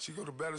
She go to better.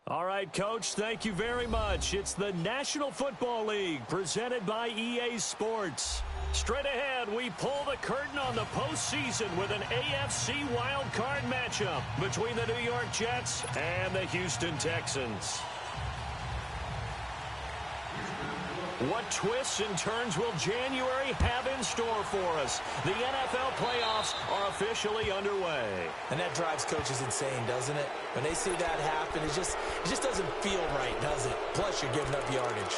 All right, Coach, thank you very much. It's the National Football League presented by EA Sports. Straight ahead, we pull the curtain on the postseason with an AFC wildcard matchup between the New York Jets and the Houston Texans. What twists and turns will January have in store for us? The NFL playoffs are officially underway. And that drives coaches insane, doesn't it? When they see that happen, it just doesn't feel right, does it? Plus, you're giving up yardage.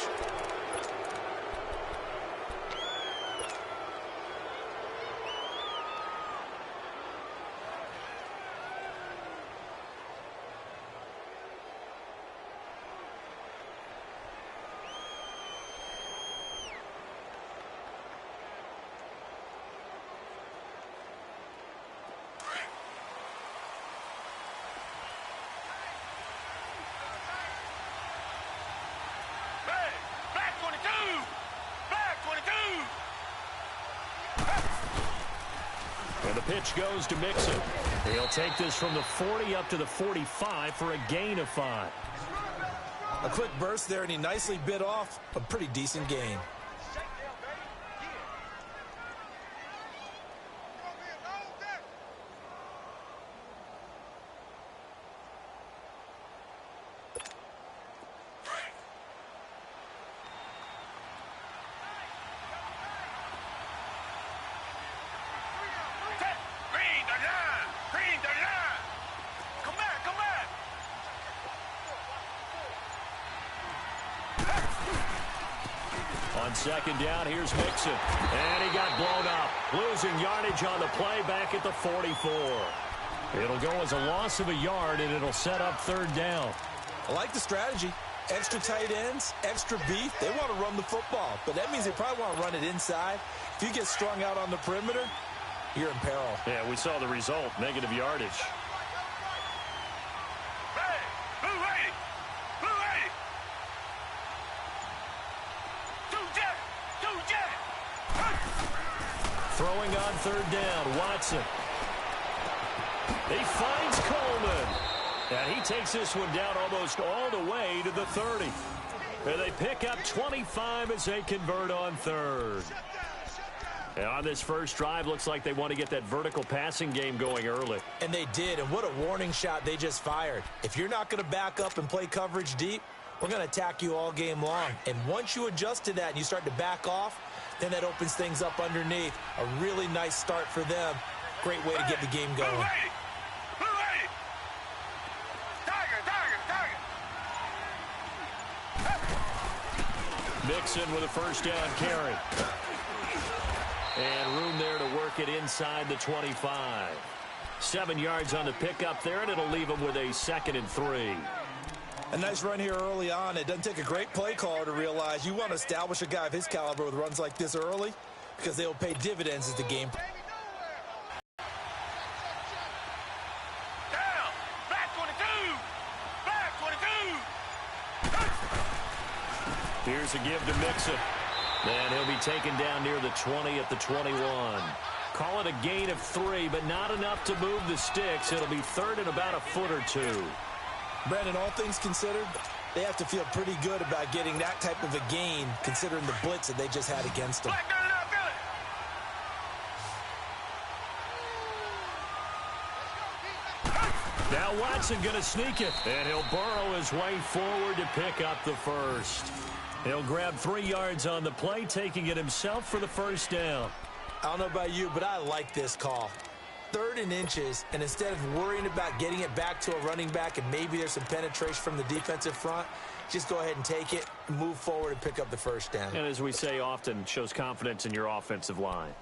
And the pitch goes to Mixon. He'll take this from the 40 up to the 45 for a gain of 5. A quick burst there, and he nicely bit off a pretty decent gain. On second down, here's Mixon. And he got blown up. Losing yardage on the play back at the 44. It'll go as a loss of a yard, and it'll set up third down. I like the strategy. Extra tight ends, extra beef. They want to run the football, but that means they probably want to run it inside. If you get strung out on the perimeter, you're in peril. Yeah, we saw the result, negative yardage. Throwing on third down, Watson. He finds Coleman. And he takes this one down almost all the way to the 30. And they pick up 25 as they convert on third. And on this first drive, looks like they want to get that vertical passing game going early. And they did, and what a warning shot they just fired. If you're not going to back up and play coverage deep, we're going to attack you all game long. And once you adjust to that and you start to back off, then that opens things up underneath. A really nice start for them. Great way to get the game going. Mixon with a first down carry. And room there to work it inside the 25. 7 yards on the pickup there, and it'll leave them with a 2nd and 3. A nice run here early on. It doesn't take a great play caller to realize you want to establish a guy of his caliber with runs like this early because they will pay dividends as the game. Down! Back 22! Back 22! Here's a give to Mixon. And he'll be taken down near the 20 at the 21. Call it a gain of 3, but not enough to move the sticks. It'll be third and about a foot or 2. Brandon, all things considered, they have to feel pretty good about getting that type of a gain considering the blitz that they just had against them. Now Watson going to sneak it, and he'll burrow his way forward to pick up the first. He'll grab 3 yards on the play, taking it himself for the first down. I don't know about you, but I like this call. 3rd and inches, and instead of worrying about getting it back to a running back and maybe there's some penetration from the defensive front, just go ahead and take it, move forward, and pick up the first down. And as we say often, shows confidence in your offensive line.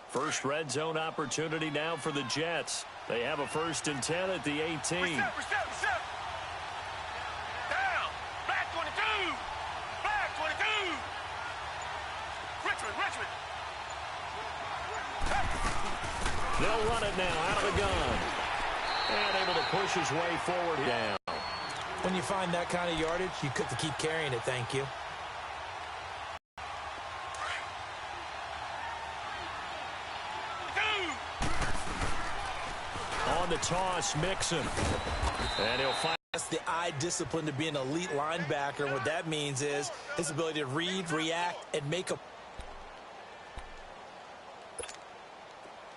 First red zone opportunity now for the Jets. They have a 1st and 10 at the 18. Reset. Down! Back 22! They'll run it now out of the gun. And able to push his way forward down. When you find that kind of yardage, you could keep carrying it, thank you. On the toss, Mixon. And he'll find. That's the eye discipline to be an elite linebacker. And what that means is his ability to read, react, and make a...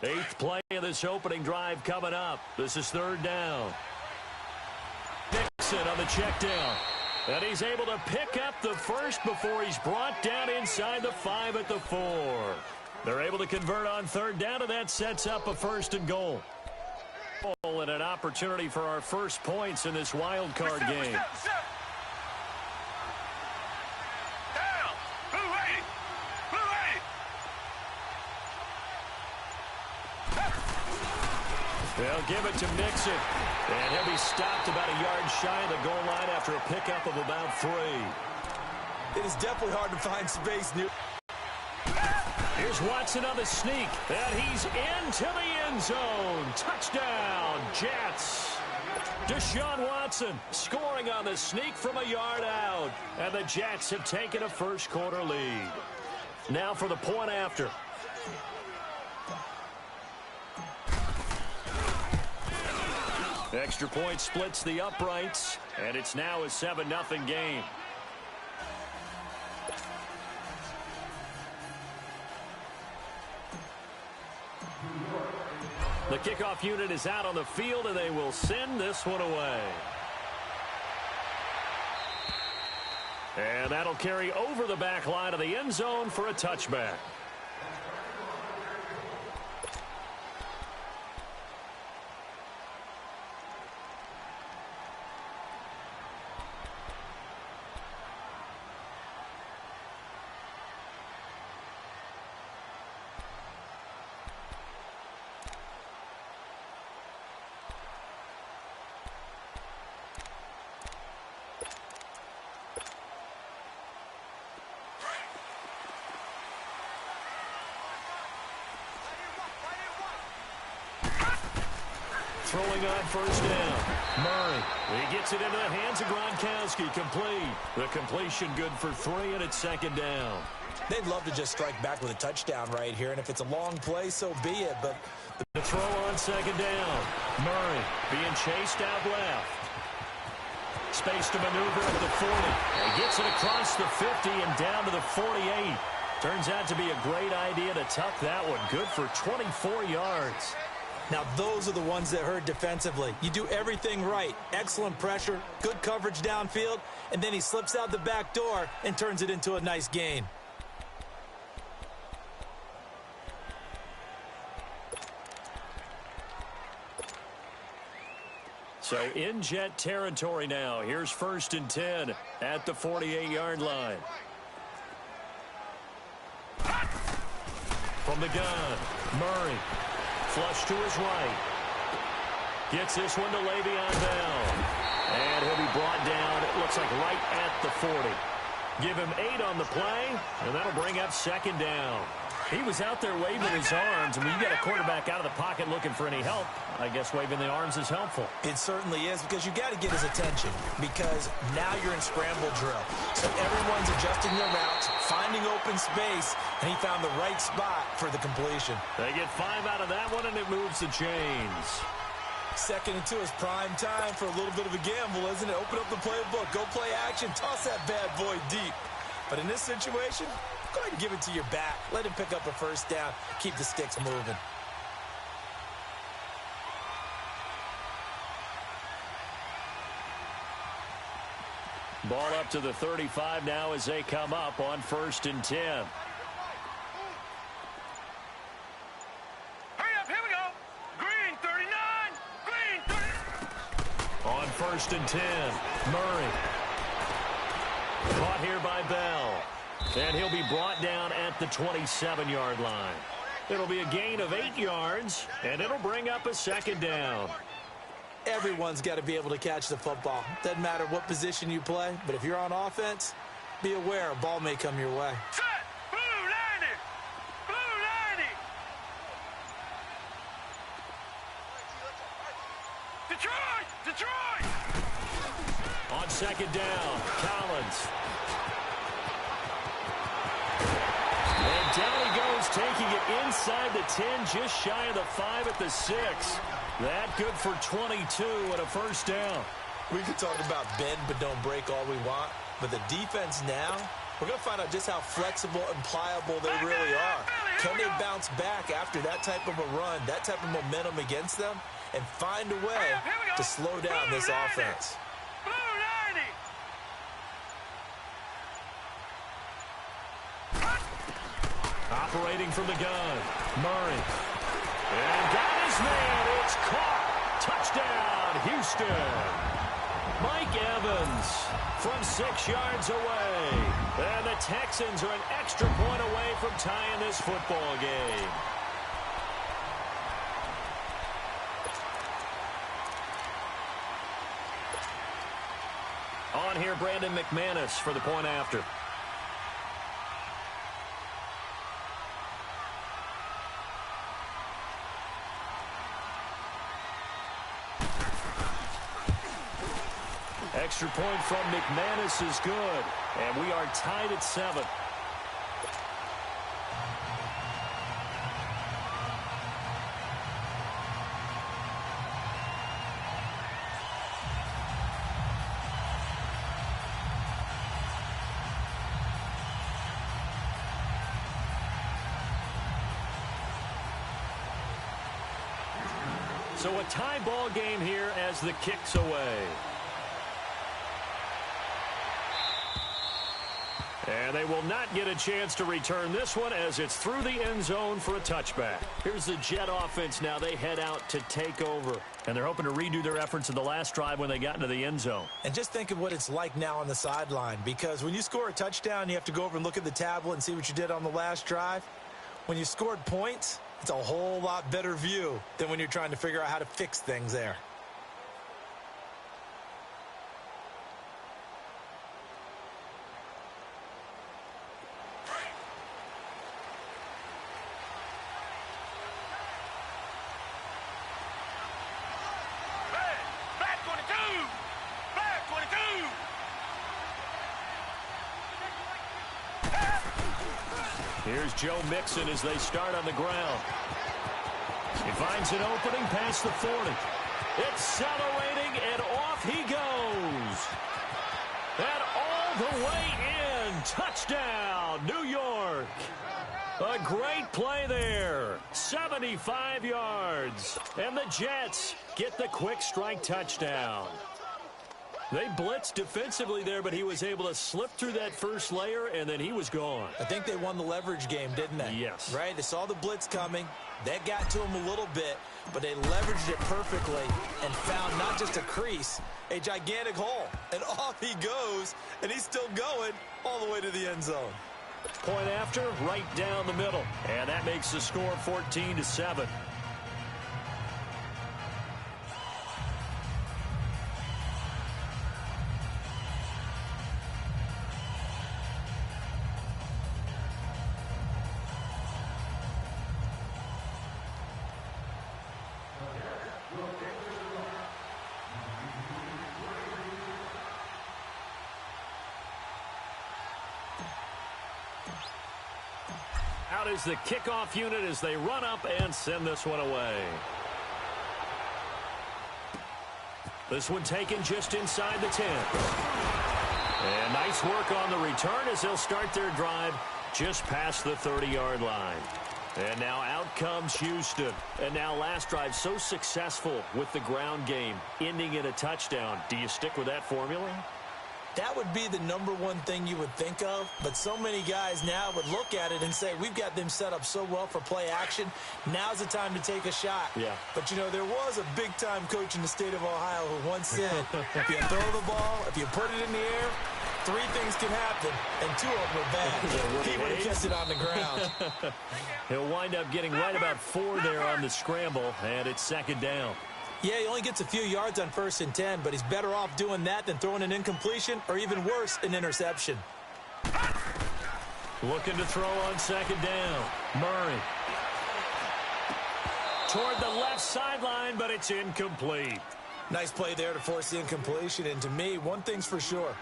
Eighth play of this opening drive coming up. This is third down. Mixon on the check down. And he's able to pick up the first before he's brought down inside the 5 at the 4. They're able to convert on third down, and that sets up a first and goal. And an opportunity for our first points in this wild card game. Down. Blue 80. Blue 80. They'll give it to Mixon. And he'll be stopped about a yard shy of the goal line after a pickup of about 3. It is definitely hard to find space. Here's Watson on the sneak. And he's into the end zone. Touchdown, Jets. Deshaun Watson scoring on the sneak from a yard out. And the Jets have taken a first quarter lead. Now for the point after. Extra point splits the uprights. And it's now a 7-0 game. The kickoff unit is out on the field, and they will send this one away. And that'll carry over the back line of the end zone for a touchback. Throwing on first down. Murray. He gets it into the hands of Gronkowski. Complete. The completion good for 3, and it's second down. They'd love to just strike back with a touchdown right here, and if it's a long play, so be it. But the throw on second down. Murray being chased out left. Space to maneuver at the 40. And gets it across the 50 and down to the 48. Turns out to be a great idea to tuck that one. Good for 24 yards. Now, those are the ones that hurt defensively. You do everything right. Excellent pressure, good coverage downfield, and then he slips out the back door and turns it into a nice gain. So in Jet territory now. Here's 1st and 10 at the 48-yard line. From the gun, Murray. Flush to his right. Gets this one to Le'Veon Bell. And he'll be brought down, it looks like right at the 40. Give him 8 on the play, and that'll bring up second down. He was out there waving his arms, and when you get a quarterback out of the pocket looking for any help, I guess waving the arms is helpful. It certainly is, because you got to get his attention, because now you're in scramble drill. So everyone's adjusting their routes, finding open space, and he found the right spot for the completion. They get 5 out of that one, and it moves the chains. 2nd and 2 is prime time for a little bit of a gamble, isn't it? Open up the playbook, go play action, toss that bad boy deep. But in this situation, go ahead and give it to your back. Let him pick up a first down. Keep the sticks moving. Ball up to the 35 now as they come up on 1st and 10. Hurry up, here we go. Green 39. Green 30. On 1st and 10, Murray. Caught here by Bell. And he'll be brought down at the 27-yard line. It'll be a gain of 8 yards, and it'll bring up a second down. Everyone's got to be able to catch the football. Doesn't matter what position you play, but if you're on offense, be aware a ball may come your way. Set. Blue 90. Blue 90. second down. Collins. And down he goes, taking it inside the 10, just shy of the 5 at the 6. That good for 22 and a first down. We could talk about bend but don't break all we want, but the defense now, we're going to find out just how flexible and pliable they really are. Can they bounce back after that type of a run, that type of momentum against them, and find a way to slow down this offense? Operating from the gun, Murray. And got his man. It's caught. Touchdown, Houston. Mike Evans from 6 yards away. And the Texans are an extra point away from tying this football game. On here, Brandon McManus for the point after. Extra point from McManus is good. And we are tied at 7. So a tie ball game here as the kick's away. And they will not get a chance to return this one as it's through the end zone for a touchback. Here's the Jet offense now. They head out to take over. And they're hoping to redo their efforts in the last drive when they got into the end zone. And just think of what it's like now on the sideline, because when you score a touchdown, you have to go over and look at the tablet and see what you did on the last drive. When you scored points, it's a whole lot better view than when you're trying to figure out how to fix things there. Here's Joe Mixon as they start on the ground. He finds an opening past the 40. Accelerating, and off he goes. And all the way in. Touchdown, New York. A great play there. 75 yards. And the Jets get the quick strike touchdown. They blitzed defensively there, but he was able to slip through that first layer, and then he was gone. I think they won the leverage game, didn't they? Yes. Right? They saw the blitz coming. That got to him a little bit, but they leveraged it perfectly and found not just a crease, a gigantic hole. And off he goes, and he's still going all the way to the end zone. Point after, right down the middle. And that makes the score 14-7. Out is the kickoff unit as they run up and send this one away. This one taken just inside the 10. And nice work on the return as they'll start their drive just past the 30-yard line. And now out comes Houston. And now last drive so successful with the ground game, ending in a touchdown. Do you stick with that formula? That would be the number one thing you would think of, but so many guys now would look at it and say, we've got them set up so well for play action. Now's the time to take a shot. Yeah. But, you know, there was a big-time coach in the state of Ohio who once said, if you throw the ball, if you put it in the air, 3 things can happen, and 2 of them are bad. He would have kept it on the ground. He'll wind up getting right about 4 there on the scramble, and it's second down. Yeah, he only gets a few yards on 1st and 10, but he's better off doing that than throwing an incompletion or even worse, an interception. Looking to throw on second down. Murray. Toward the left sideline, but it's incomplete. Nice play there to force the incompletion. And to me, one thing's for sure.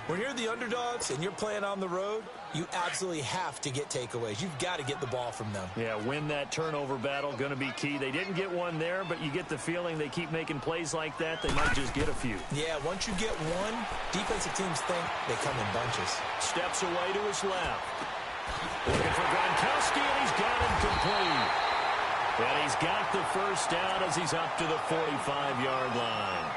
When you're the underdogs and you're playing on the road, you absolutely have to get takeaways. You've got to get the ball from them. Yeah, win that turnover battle, going to be key. They didn't get one there, but you get the feeling they keep making plays like that, they might just get a few. Yeah, once you get one, defensive teams think they come in bunches. Steps away to his left. Looking for Gronkowski, and he's got him complete. And he's got the first down as he's up to the 45-yard line.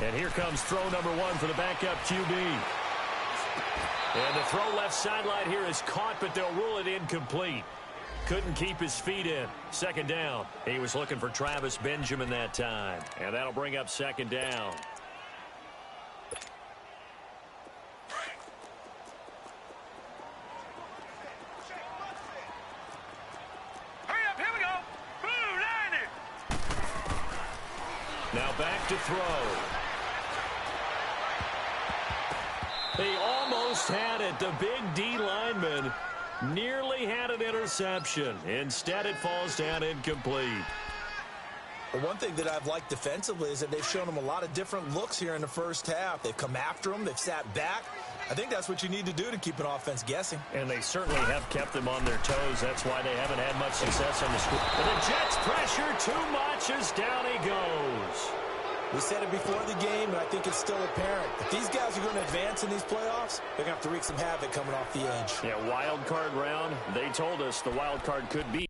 And here comes throw number one for the backup QB. And the throw left sideline here is caught, but they'll rule it incomplete. Couldn't keep his feet in. Second down. He was looking for Travis Benjamin that time. And that'll bring up second down. Hurry up, here we go. Boom, line it. Now back to throw. They almost had it. The big D lineman nearly had an interception. Instead, it falls down incomplete. But one thing that I've liked defensively is that they've shown them a lot of different looks here in the first half. They've come after them. They've sat back. I think that's what you need to do to keep an offense guessing. And they certainly have kept them on their toes. That's why they haven't had much success on the score. But the Jets pressure too much as down he goes. We said it before the game, and I think it's still apparent. If these guys are going to advance in these playoffs, they're going to have to wreak some havoc coming off the edge. Yeah, wild card round. They told us the wild card could be